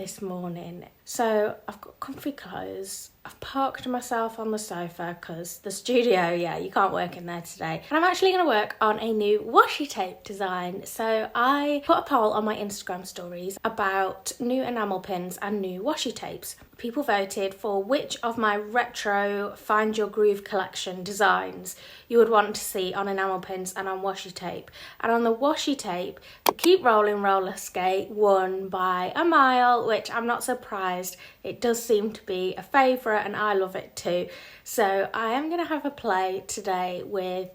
this morning. So I've got comfy clothes. I've parked myself on the sofa because the studio, you can't work in there today. And I'm actually going to work on a new washi tape design. So I put a poll on my Instagram stories about new enamel pins and new washi tapes. People voted for which of my retro Find Your Groove collection designs you would want to see on enamel pins and on washi tape. And on the washi tape, the Keep Rolling roller skate won by a mile, which I'm not surprised. It does seem to be a favourite and I love it too. So I am going to have a play today with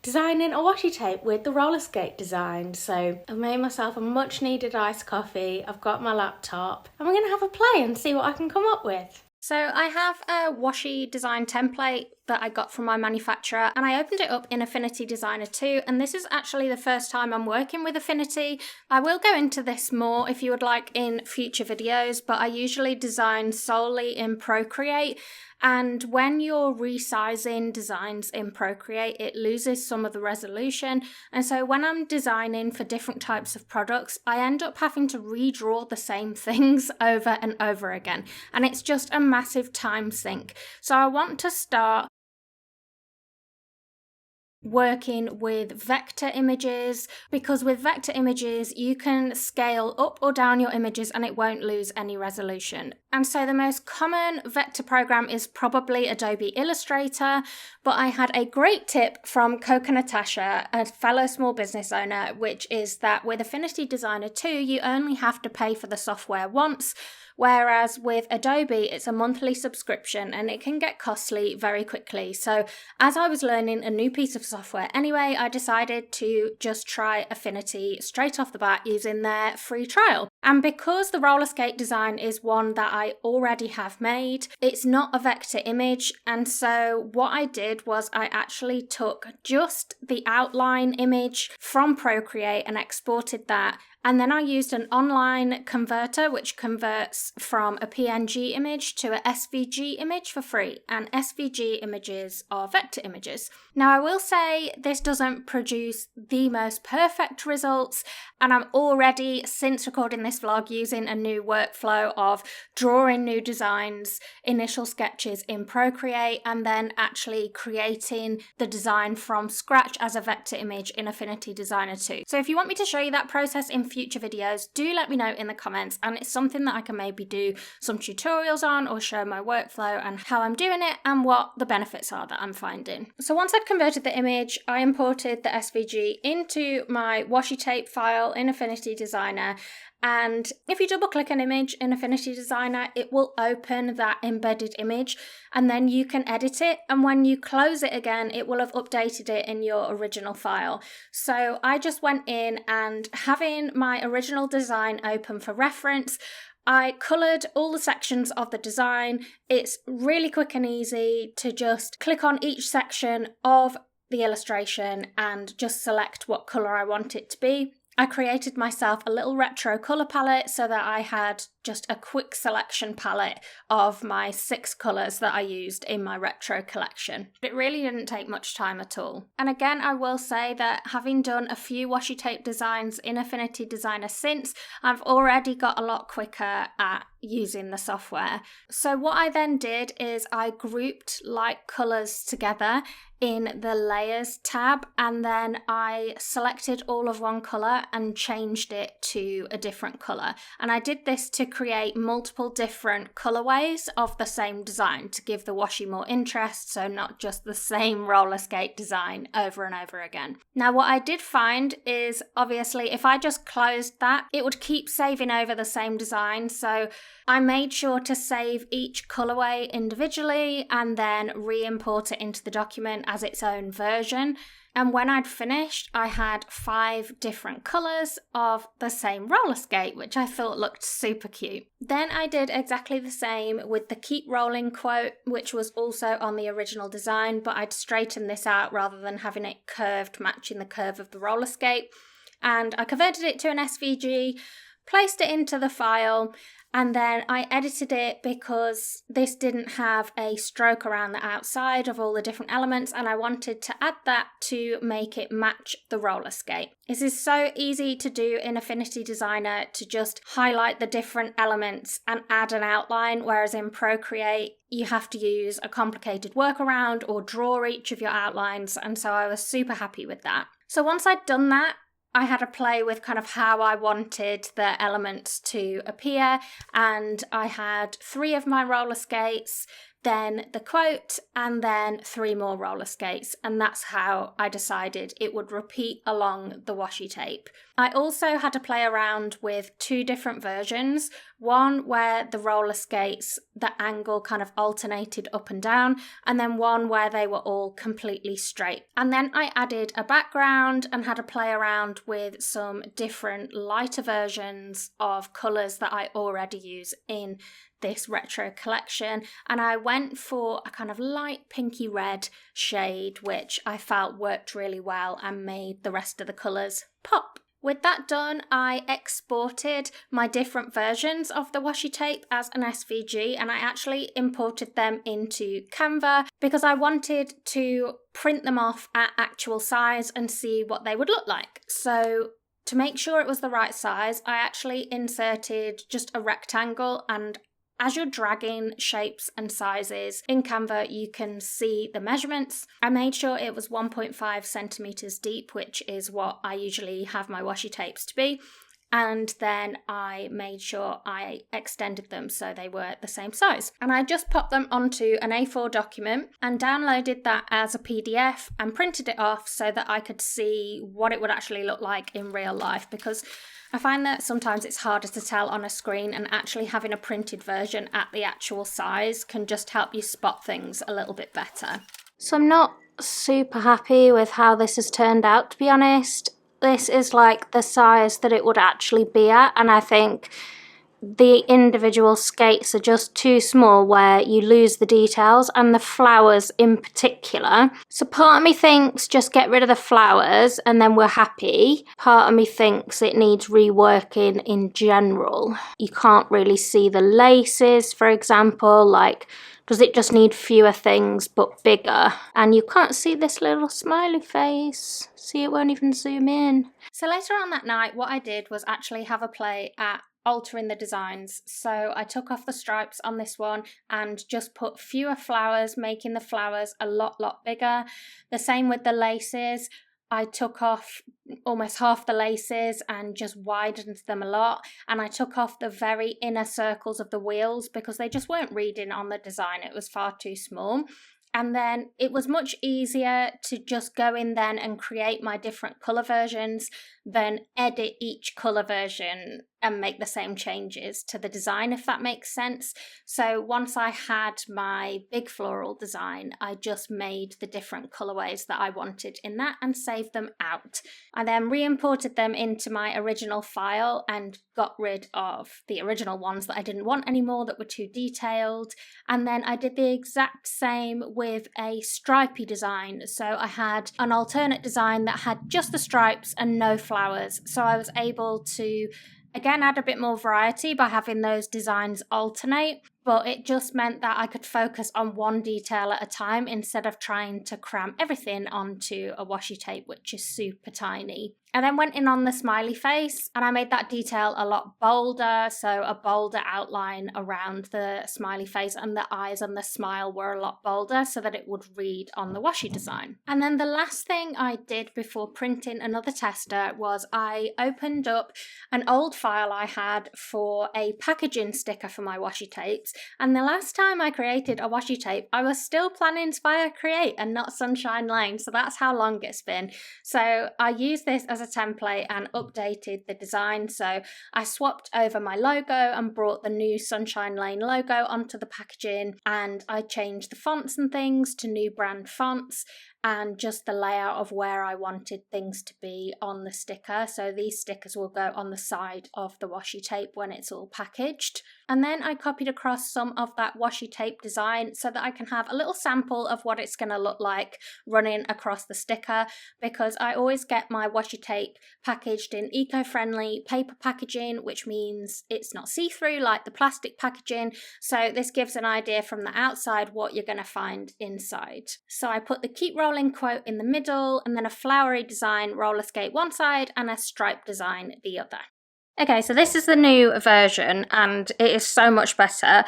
designing a washi tape with the roller skate design. So I've made myself a much needed iced coffee, I've got my laptop, and we're going to have a play and see what I can come up with. So I have a washi design template that I got from my manufacturer, and I opened it up in Affinity Designer 2, and this is actually the first time I'm working with Affinity. I will go into this more if you would like in future videos, but I usually design solely in Procreate. And when you're resizing designs in Procreate, it loses some of the resolution. And so when I'm designing for different types of products, I end up having to redraw the same things over and over again. And it's just a massive time sink. So I want to start working with vector images, because with vector images you can scale up or down your images and it won't lose any resolution. And so the most common vector program is probably Adobe Illustrator, but I had a great tip from Coco Natasha, a fellow small business owner, which is that with Affinity Designer 2 you only have to pay for the software once, whereas with Adobe it's a monthly subscription and it can get costly very quickly. So as I was learning a new piece of software anyway, I decided to just try Affinity straight off the bat using their free trial. And because the roller skate design is one that I already have made, it's not a vector image, and so what I did was I actually took just the outline image from Procreate and exported that. And then I used an online converter which converts from a PNG image to a SVG image for free, and SVG images are vector images. Now I will say this doesn't produce the most perfect results, and I'm already, since recording this vlog, using a new workflow of drawing new designs, initial sketches in Procreate, and then actually creating the design from scratch as a vector image in Affinity Designer 2. So if you want me to show you that process in future videos, do let me know in the comments, and it's something that I can maybe do some tutorials on or show my workflow and how I'm doing it and what the benefits are that I'm finding. So once I'd converted the image, I imported the SVG into my washi tape file in Affinity Designer. And if you double click an image in Affinity Designer, it will open that embedded image and then you can edit it. And when you close it again, it will have updated it in your original file. So I just went in and, having my original design open for reference, I coloured all the sections of the design. It's really quick and easy to just click on each section of the illustration and just select what colour I want it to be. I created myself a little retro colour palette so that I had just a quick selection palette of my 6 colours that I used in my retro collection. It really didn't take much time at all. And again, I will say that having done a few washi tape designs in Affinity Designer since, I've already got a lot quicker at using the software. So what I then did is I grouped like colours together in the layers tab, and then I selected all of one colour and changed it to a different colour. And I did this to create multiple different colourways of the same design to give the washi more interest, so not just the same roller skate design over and over again. Now what I did find is, obviously if I just closed that, it would keep saving over the same design, so I made sure to save each colourway individually and then re-import it into the document as its own version. And when I'd finished, I had 5 different colours of the same roller skate, which I thought looked super cute. Then I did exactly the same with the Keep Rolling quote, which was also on the original design, but I'd straightened this out rather than having it curved, matching the curve of the roller skate. And I converted it to an SVG, placed it into the file, And then I edited it because this didn't have a stroke around the outside of all the different elements, and I wanted to add that to make it match the roller skate. This is so easy to do in Affinity Designer, to just highlight the different elements and add an outline, whereas in Procreate you have to use a complicated workaround or draw each of your outlines, and so I was super happy with that. So once I'd done that, I had a play with kind of how I wanted the elements to appear, and I had 3 of my roller skates, then the quote, and then 3 more roller skates, and that's how I decided it would repeat along the washi tape. I also had to play around with 2 different versions, one where the roller skates, the angle kind of alternated up and down, and then one where they were all completely straight. And then I added a background and had to play around with some different lighter versions of colours that I already use in this retro collection, and I went for a kind of light pinky red shade, which I felt worked really well and made the rest of the colours pop. With that done, I exported my different versions of the washi tape as an SVG, and I actually imported them into Canva because I wanted to print them off at actual size and see what they would look like. So to make sure it was the right size, I actually inserted just a rectangle, and as you're dragging shapes and sizes in Canva, you can see the measurements. I made sure it was 1.5 centimeters deep, which is what I usually have my washi tapes to be. And then I made sure I extended them so they were the same size. And I just popped them onto an A4 document and downloaded that as a PDF and printed it off so that I could see what it would actually look like in real life, because I find that sometimes it's harder to tell on a screen, and actually having a printed version at the actual size can just help you spot things a little bit better. So I'm not super happy with how this has turned out, to be honest. This is like the size that it would actually be at, and I think the individual skates are just too small where you lose the details, and the flowers in particular. So part of me thinks just get rid of the flowers and then we're happy. Part of me thinks it needs reworking in general. You can't really see the laces, for example, like does it just need fewer things but bigger? And you can't see this little smiley face. See, it won't even zoom in. So later on that night, what I did was actually have a play at altering the designs. So I took off the stripes on this one and just put fewer flowers, making the flowers a lot bigger. The same with the laces. I took off almost half the laces and just widened them a lot, and I took off the very inner circles of the wheels because they just weren't reading on the design. It was far too small. And then it was much easier to just go in then and create my different colour versions than edit each colour version and make the same changes to the design, if that makes sense. So once I had my big floral design, I just made the different colourways that I wanted in that and saved them out. I then re-imported them into my original file and got rid of the original ones that I didn't want anymore that were too detailed. And then I did the exact same with a stripy design. So I had an alternate design that had just the stripes and no flowers. So I was able to again add a bit more variety by having those designs alternate, but it just meant that I could focus on one detail at a time instead of trying to cram everything onto a washi tape, which is super tiny. I then went in on the smiley face and I made that detail a lot bolder, so a bolder outline around the smiley face, and the eyes and the smile were a lot bolder so that it would read on the washi design. And then the last thing I did before printing another tester was I opened up an old file I had for a packaging sticker for my washi tapes, and the last time I created a washi tape I was still planning Inspire Create and not Sunshine Lane, so that's how long it's been. So I used this as a template and updated the design. So I swapped over my logo and brought the new Sunshine Lane logo onto the packaging, and I changed the fonts and things to new brand fonts. and just the layout of where I wanted things to be on the sticker. So these stickers will go on the side of the washi tape when it's all packaged. And then I copied across some of that washi tape design so that I can have a little sample of what it's going to look like running across the sticker, because I always get my washi tape packaged in eco-friendly paper packaging, which means it's not see-through like the plastic packaging. So this gives an idea from the outside what you're going to find inside. So I put the keep rolling quote in the middle, and then a flowery design roller skate one side and a stripe design the other. Okay, so this is the new version and it is so much better.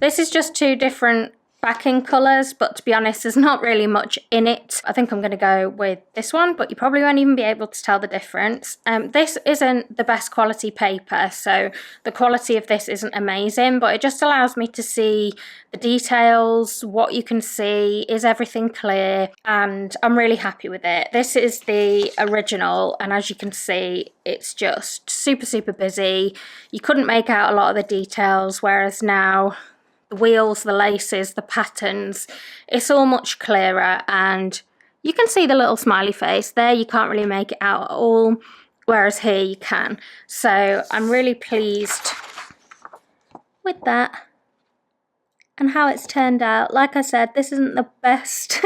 This is just two different backing colours, but to be honest, there's not really much in it. I think I'm going to go with this one, but you probably won't even be able to tell the difference. This isn't the best quality paper, so the quality of this isn't amazing, but it just allows me to see the details, what you can see, is everything clear, and I'm really happy with it. This is the original, and as you can see, it's just super, super busy. You couldn't make out a lot of the details, whereas now the wheels, the laces, the patterns, it's all much clearer, and you can see the little smiley face there. You can't really make it out at all, whereas here you can. So I'm really pleased with that and how it's turned out. Like I said, this isn't the best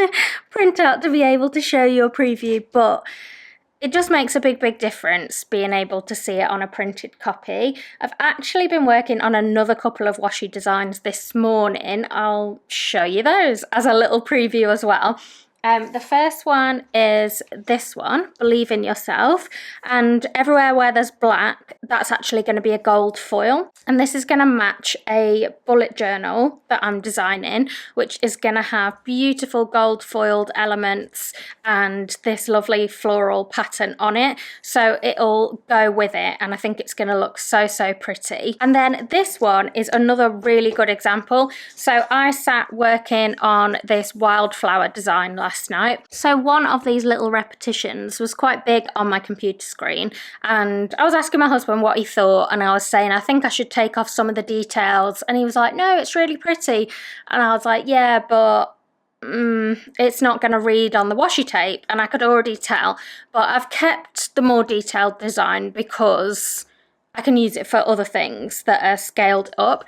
printout to be able to show you a preview, but it just makes a big difference being able to see it on a printed copy. I've actually been working on another couple of washi designs this morning. I'll show you those as a little preview as well. The first one is this one, Believe in Yourself, and everywhere where there's black, that's actually going to be a gold foil. And this is going to match a bullet journal that I'm designing, which is going to have beautiful gold foiled elements and this lovely floral pattern on it. So it'll go with it, and I think it's going to look so pretty. And then this one is another really good example. So I sat working on this wildflower design last night. So one of these little repetitions was quite big on my computer screen, and I was asking my husband what he thought, and I was saying I think I should take off some of the details, and he was like, no, it's really pretty. And I was like, yeah, but it's not going to read on the washi tape, and I could already tell, but I've kept the more detailed design because I can use it for other things that are scaled up.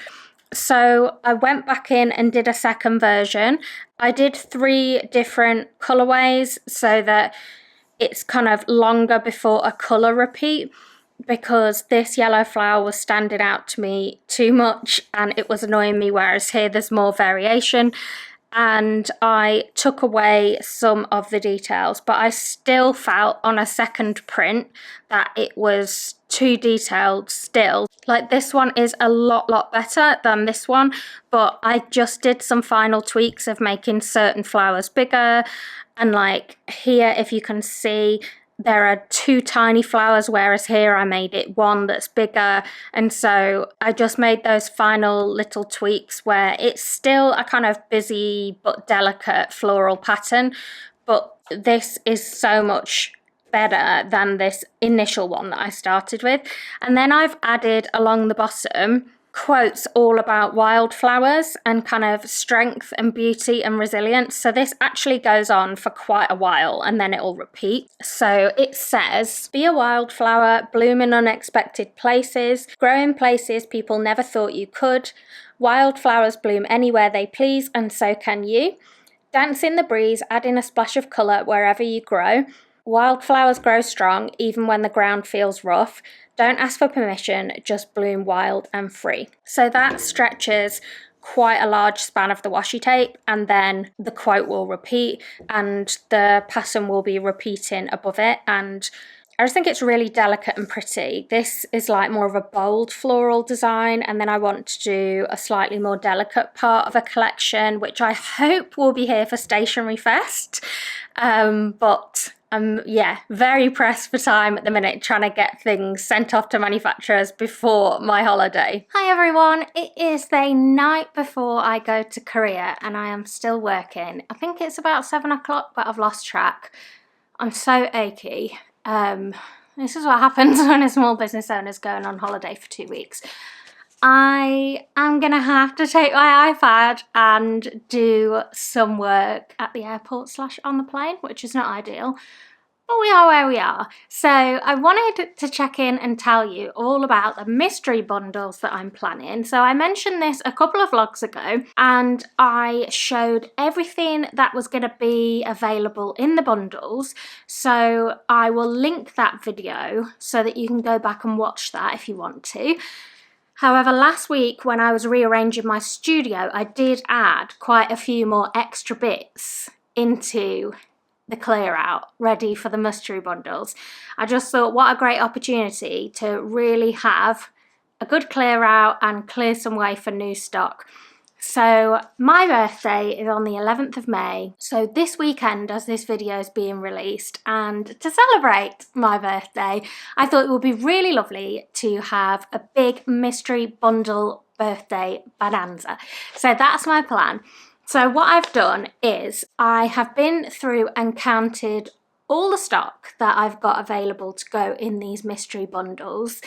So I went back in and did a second version. I did 3 different colorways so that it's kind of longer before a color repeat, because this yellow flower was standing out to me too much and it was annoying me, whereas here there's more variation. And I took away some of the details, but I still felt on a second print that it was too detailed still. Like, this one is a lot better than this one, but I just did some final tweaks of making certain flowers bigger. And like here, if you can see, there are 2 tiny flowers, whereas here I made it one that's bigger. And so I just made those final little tweaks where it's still a kind of busy but delicate floral pattern, but this is so much better than this initial one that I started with. And then I've added along the bottom quotes all about wildflowers and kind of strength and beauty and resilience. So this actually goes on for quite a while and then it'll repeat. So it says, be a wildflower, bloom in unexpected places, grow in places people never thought you could. Wildflowers bloom anywhere they please, and so can you. Dance in the breeze, adding a splash of colour wherever you grow. Wildflowers grow strong even when the ground feels rough. Don't ask for permission, just bloom wild and free. So that stretches quite a large span of the washi tape, and then the quote will repeat and the pattern will be repeating above it. And I just think it's really delicate and pretty. This is like more of a bold floral design, and then I want to do a slightly more delicate part of a collection, which I hope will be here for StationeryFest. But I'm very pressed for time at the minute, trying to get things sent off to manufacturers before my holiday. Hi everyone, it is the night before I go to Korea and I am still working. I think it's about 7 o'clock, but I've lost track. I'm so achy. This is what happens when a small business owner's going on holiday for 2 weeks. I am gonna have to take my iPad and do some work at the airport / on the plane, which is not ideal. But we are where we are. So I wanted to check in and tell you all about the mystery bundles that I'm planning. So I mentioned this a couple of vlogs ago, and I showed everything that was going to be available in the bundles. So I will link that video so that you can go back and watch that if you want to. However, last week when I was rearranging my studio, I did add quite a few more extra bits into the clear out ready for the mystery bundles. I just thought what a great opportunity to really have a good clear out and clear some way for new stock. So my birthday is on the 11th of May, so this weekend as this video is being released, and to celebrate my birthday I thought it would be really lovely to have a big mystery bundle birthday bonanza. So that's my plan. So what I've done is I have been through and counted all the stock that I've got available to go in these mystery bundles,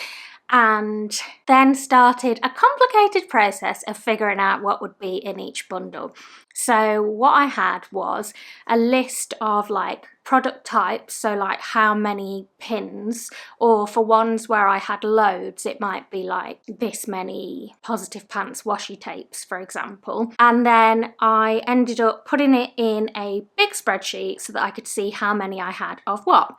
and then started a complicated process of figuring out what would be in each bundle. So what I had was a list of like product types, so like how many pins, or for ones where I had loads it might be like this many Positive Pants washi tapes, for example. And then I ended up putting it in a big spreadsheet so that I could see how many I had of what.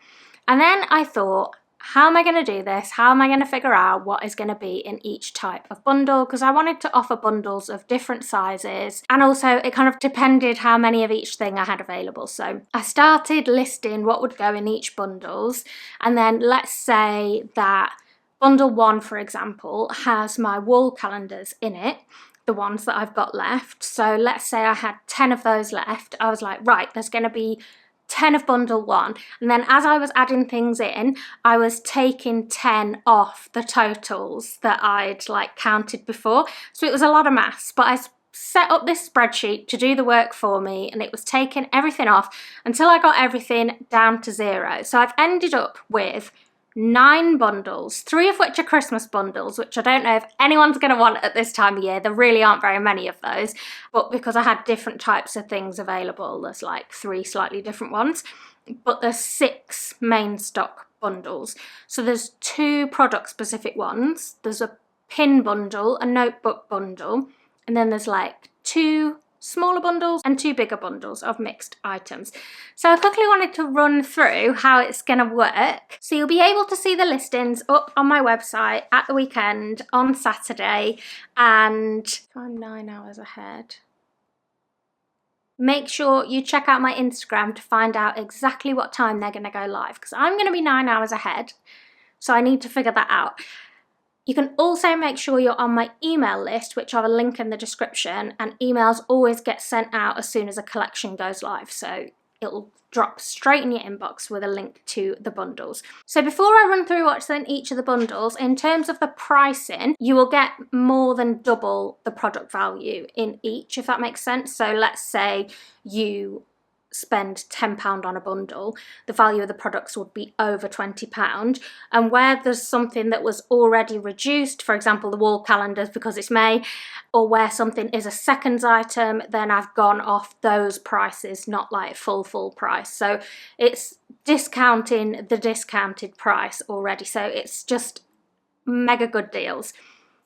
And then I thought, how am I going to do this? How am I going to figure out what is going to be in each type of bundle? Because I wanted to offer bundles of different sizes, and also it kind of depended how many of each thing I had available. So I started listing what would go in each bundles, and then let's say that bundle 1, for example, has my wall calendars in it, the ones that I've got left. So let's say I had 10 of those left. I was like, right, there's going to be 10 of bundle 1, and then as I was adding things in, I was taking 10 off the totals that I'd like counted before. So it was a lot of maths, but I set up this spreadsheet to do the work for me, and it was taking everything off until I got everything down to 0. So I've ended up with 9 bundles, 3 of which are Christmas bundles, which I don't know if anyone's going to want at this time of year. There really aren't very many of those, but because I had different types of things available, there's like 3 slightly different ones, but there's 6 main stock bundles. So there's 2 product specific ones, there's a pin bundle, a notebook bundle, and then there's like 2 smaller bundles and 2 bigger bundles of mixed items. So I quickly wanted to run through how it's going to work. So you'll be able to see the listings up on my website at the weekend on Saturday, and I'm 9 hours ahead. Make sure you check out my Instagram to find out exactly what time they're going to go live, because I'm going to be 9 hours ahead, so I need to figure that out. You can also make sure you're on my email list, which I will link in the description, and emails always get sent out as soon as a collection goes live, so it'll drop straight in your inbox with a link to the bundles. So before I run through what's in each of the bundles, in terms of the pricing, you will get more than double the product value in each, if that makes sense. So let's say you spend £10 on a bundle, the value of the products would be over £20. And where there's something that was already reduced, for example the wall calendars because it's May, or where something is a seconds item, then I've gone off those prices, not like full price. So it's discounting the discounted price already, so it's just mega good deals.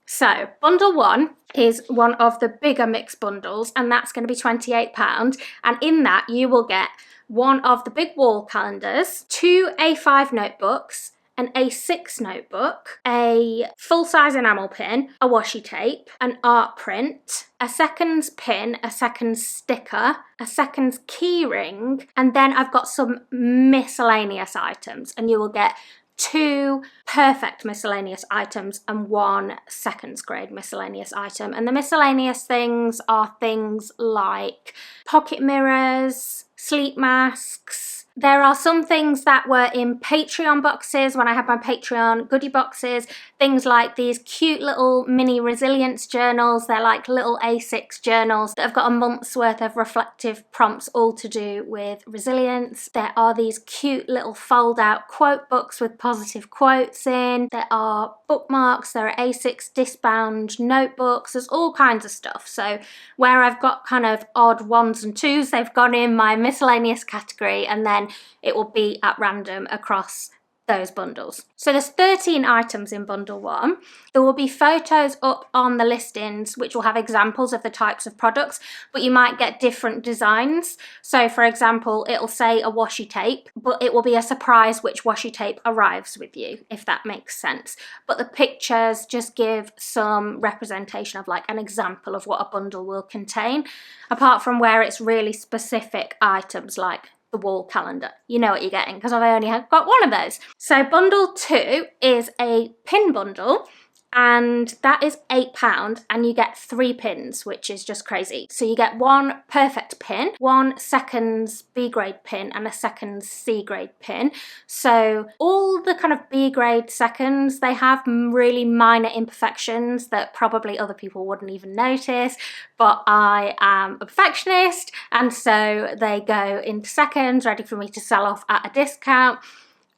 So bundle 1 is one of the bigger mixed bundles, and that's going to be £28, and in that you will get one of the big wall calendars, 2 A5 notebooks, an A6 notebook, a full-size enamel pin, a washi tape, an art print, a seconds pin, a seconds sticker, a seconds key ring, and then I've got some miscellaneous items, and you will get 2 perfect miscellaneous items and 1 seconds grade miscellaneous item. And the miscellaneous things are things like pocket mirrors, sleep masks, There are some things that were in Patreon boxes when I had my Patreon goodie boxes, things like these cute little mini resilience journals. They're like little A6 journals that have got a month's worth of reflective prompts all to do with resilience. There are these cute little fold out quote books with positive quotes in. There are bookmarks, there are A6 discbound notebooks, there's all kinds of stuff. So where I've got kind of odd ones and twos, they've gone in my miscellaneous category, and then it will be at random across those bundles. So there's 13 items in bundle 1. There will be photos up on the listings which will have examples of the types of products, but you might get different designs. So for example, it'll say a washi tape, but it will be a surprise which washi tape arrives with you, if that makes sense. But the pictures just give some representation of like an example of what a bundle will contain, apart from where it's really specific items like the wall calendar. You know what you're getting because I've only got one of those. So bundle 2 is a pin bundle, and that is £8, and you get 3 pins, which is just crazy. So you get 1 perfect pin, 1 seconds B grade pin, and a seconds C grade pin. So all the kind of B grade seconds, they have really minor imperfections that probably other people wouldn't even notice, but I am a perfectionist, and so they go into seconds, ready for me to sell off at a discount.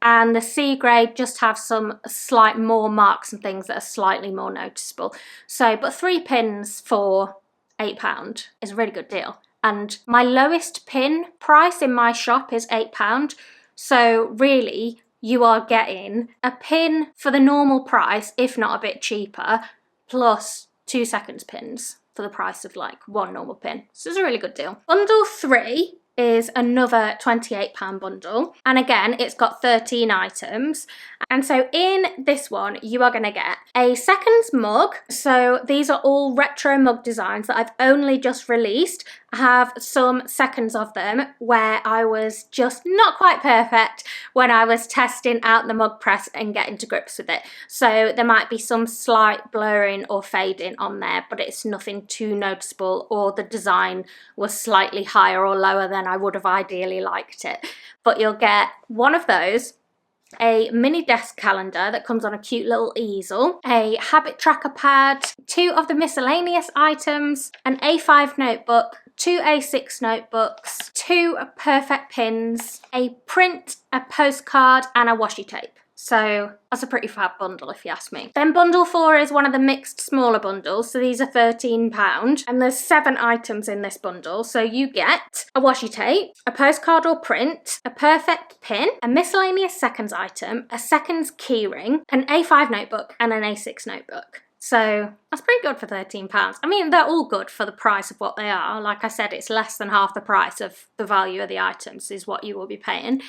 And the C grade just have some slight more marks and things that are slightly more noticeable. So, but 3 pins for £8 is a really good deal. And my lowest pin price in my shop is £8. So really, you are getting a pin for the normal price, if not a bit cheaper, plus 2 seconds pins for the price of like 1 normal pin. So it's a really good deal. Bundle 3 is another £28 bundle, and again it's got 13 items. And so in this one you are going to get a seconds mug. So these are all retro mug designs that I've only just released. I have some seconds of them where I was just not quite perfect when I was testing out the mug press and getting to grips with it. So there might be some slight blurring or fading on there, but it's nothing too noticeable, or the design was slightly higher or lower than I would have ideally liked it. But you'll get one of those, a mini desk calendar that comes on a cute little easel, a habit tracker pad, 2 of the miscellaneous items, an A5 notebook, 2 A6 notebooks, 2 perfect pins, a print, a postcard, and a washi tape. So that's a pretty fab bundle if you ask me. Then bundle 4 is one of the mixed smaller bundles. So these are £13, and there's 7 items in this bundle. So you get a washi tape, a postcard or print, a perfect pin, a miscellaneous seconds item, a seconds keyring, an A5 notebook, and an A6 notebook. So that's pretty good for £13. I mean, they're all good for the price of what they are. Like I said, it's less than half the price of the value of the items is what you will be paying.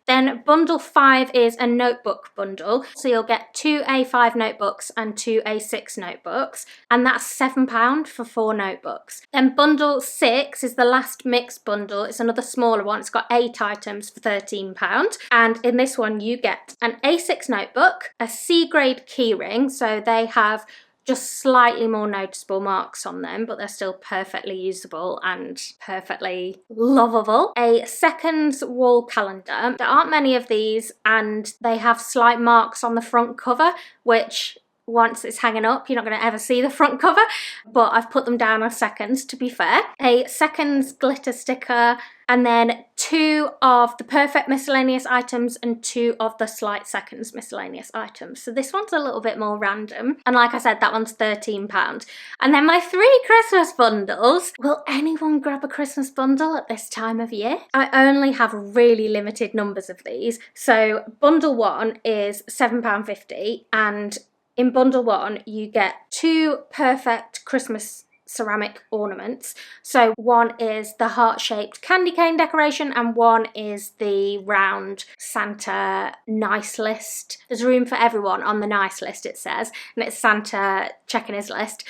Then bundle 5 is a notebook bundle. So you'll get 2 A5 notebooks and 2 A6 notebooks, and that's £7 for 4 notebooks. Then bundle 6 is the last mixed bundle. It's another smaller one. It's got 8 items for £13. And in this one you get an A6 notebook, a C grade keyring, so they have just slightly more noticeable marks on them, but they're still perfectly usable and perfectly lovable. A seconds wall calendar. There aren't many of these, and they have slight marks on the front cover, which once it's hanging up, you're not going to ever see the front cover, but I've put them down as seconds to be fair. A seconds glitter sticker, and then 2 of the perfect miscellaneous items and 2 of the slight seconds miscellaneous items. So this one's a little bit more random. And like I said, that one's £13. And then my 3 Christmas bundles. Will anyone grab a Christmas bundle at this time of year? I only have really limited numbers of these. So bundle 1 is £7.50, and in bundle 1 you get 2 perfect Christmas ceramic ornaments. So one is the heart-shaped candy cane decoration, and one is the round Santa nice list. There's room for everyone on the nice list, it says, and it's Santa checking his list.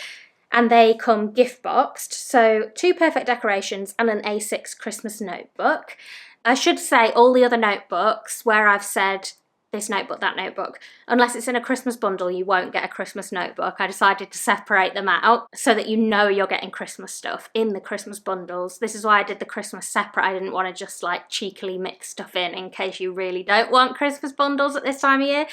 And they come gift boxed. So 2 perfect decorations and an A6 Christmas notebook. I should say all the other notebooks where I've said this notebook, that notebook. Unless it's in a Christmas bundle, you won't get a Christmas notebook. I decided to separate them out so that you know you're getting Christmas stuff in the Christmas bundles. This is why I did the Christmas separate. I didn't want to just like cheekily mix stuff in case you really don't want Christmas bundles at this time of year.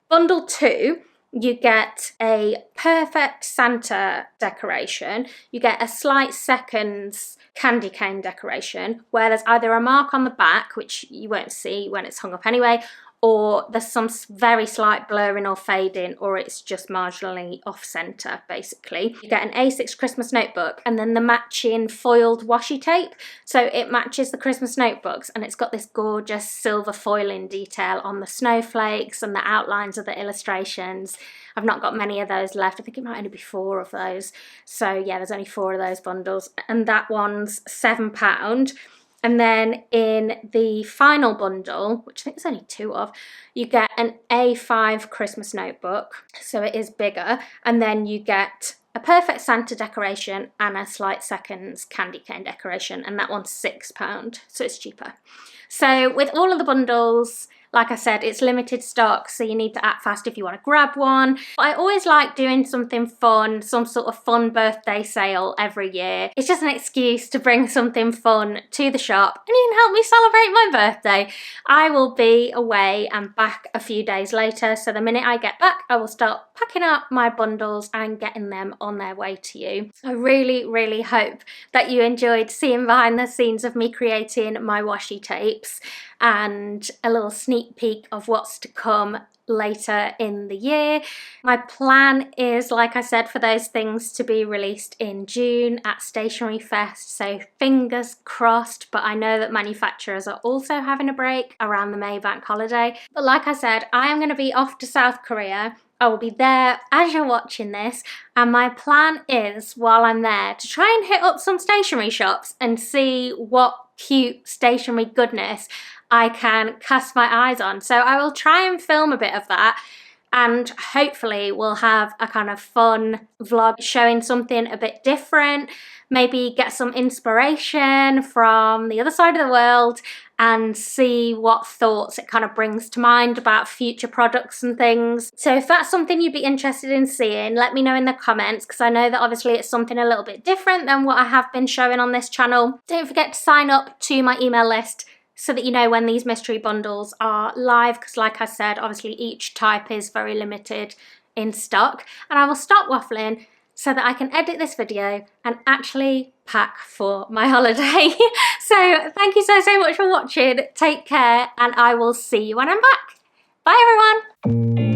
Bundle 2, you get a perfect Santa decoration. You get a slight seconds candy cane decoration where there's either a mark on the back, which you won't see when it's hung up anyway, or there's some very slight blurring or fading, or it's just marginally off center, basically. You get an A6 Christmas notebook and then the matching foiled washi tape. So it matches the Christmas notebooks and it's got this gorgeous silver foiling detail on the snowflakes and the outlines of the illustrations. I've not got many of those left. I think it might only be 4 of those. So yeah, there's only 4 of those bundles, and that one's £7. And then in the final bundle, which I think there's only 2 of, you get an A5 Christmas notebook, so it is bigger, and then you get a perfect Santa decoration and a slight seconds candy cane decoration, and that one's £6, so it's cheaper. So with all of the bundles, like I said, it's limited stock, so you need to act fast if you want to grab one. I always like doing something fun, some sort of fun birthday sale every year. It's just an excuse to bring something fun to the shop and you can help me celebrate my birthday. I will be away and back a few days later, so the minute I get back, I will start packing up my bundles and getting them on their way to you. I really, really hope that you enjoyed seeing behind the scenes of me creating my washi tapes and a little sneak peek of what's to come later in the year. My plan is, like I said, for those things to be released in June at StationeryFest, so fingers crossed, but I know that manufacturers are also having a break around the May bank holiday. But like I said, I am going to be off to South Korea. I will be there as you're watching this, and my plan is, while I'm there, to try and hit up some stationery shops and see what cute stationery goodness I can cast my eyes on. So I will try and film a bit of that, and hopefully we'll have a kind of fun vlog showing something a bit different, maybe get some inspiration from the other side of the world and see what thoughts it kind of brings to mind about future products and things. So if that's something you'd be interested in seeing, let me know in the comments, because I know that obviously it's something a little bit different than what I have been showing on this channel. Don't forget to sign up to my email list so that you know when these mystery bundles are live, because like I said, obviously each type is very limited in stock. And I will stop waffling so that I can edit this video and actually pack for my holiday. So thank you so much for watching. Take care, and I will see you when I'm back. Bye everyone.